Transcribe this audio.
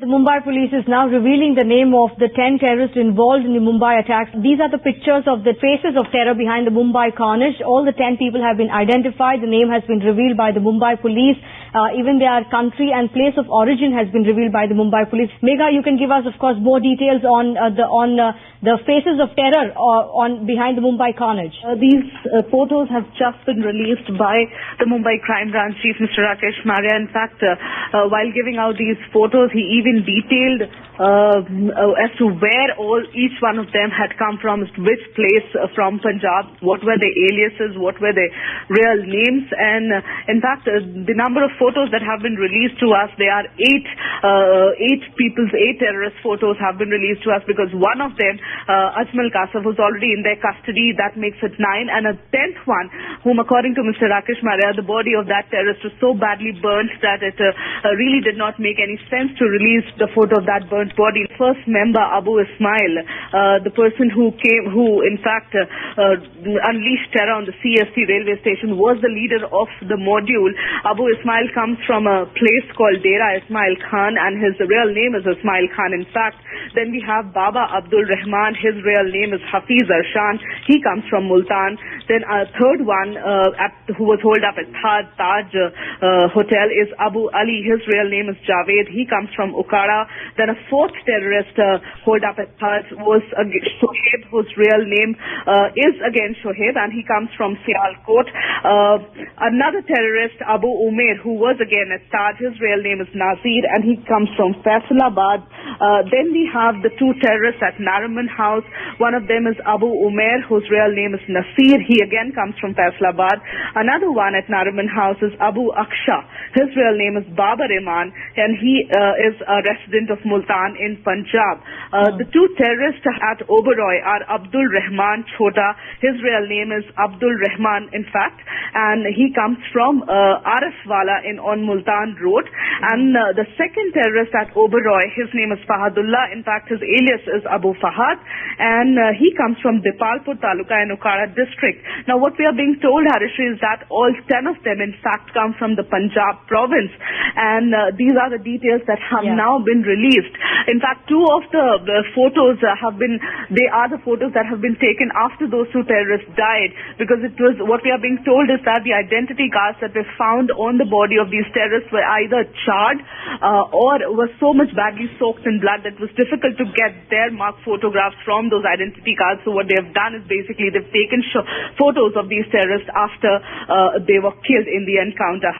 The Mumbai police is now revealing the name of the 10 terrorists involved in the Mumbai attacks. These are the pictures of the faces of terror behind the Mumbai carnage. All the 10 people have been identified. The name has been revealed by the Mumbai police. Even their country and place of origin has been revealed by the Mumbai police. Megha, you can give us, of course, more details on the faces of terror behind the Mumbai carnage. These photos have just been released by the Mumbai Crime Branch Chief, Mr. Rakesh Maurya. In fact, while giving out these photos, he even detailed as to where each one of them had come from, which place from Punjab, what were their aliases, what were their real names, and in fact, the number of photos that have been released to us, there are eight terrorist photos have been released to us, because one of them, Ajmal Kasaf, was already in their custody. That makes it 9, and a 10th one, whom according to Mr. Rakesh Maurya, the body of that terrorist was so badly burnt that it really did not make any sense to release the photo of that burnt body. First member, Abu Ismail, the person who in fact unleashed terror on the CST railway station, was the leader of the module. Abu Ismail comes from a place called Dera Ismail Khan, and his real name is Ismail Khan. In fact, then we have Baba Abdul Rahman. His real name is Hafiz Arshan. He comes from Multan. Then a third one who was holed up at Taj Hotel is Abu Ali. His real name is Javed. He comes from Okara. Then a fourth terrorist holed up at Taj was Shoaib, whose real name is again Shoaib, and he comes from Sialkot. Another terrorist, Abu Umair, who was again at Taj, his real name is Nazir, and he comes from Faisalabad. Then we have the two terrorists at Nariman House. One of them is Abu Umair, whose real name is Nasir. He again comes from Faisalabad. Another one at Nariman House is Abu Aksha. His real name is Babar Iman, and he is a resident of Multan in Punjab. The two terrorists at Oberoi are Abdul Rahman Chota. His real name is Abdul Rahman, in fact, and he comes from Arifwala on Multan Road. And the second terrorist at Oberoi, his name is Fahadullah. In fact, his alias is Abu Fahad, and he comes from Dipalpur Taluka in Okara district. Now, what we are being told, Harishri, is that all 10 of them, in fact, come from the Punjab province, and these are the details that have now been released. In fact, two of the photos they are the photos that have been taken after those two terrorists died, because what we are being told is that the identity cards that were found on the body of these terrorists were either charred or were so much badly soaked in blood that it was difficult to get their marked photographs from those identity cards. So what they have done is basically they've taken photos of these terrorists after they were killed in the encounter.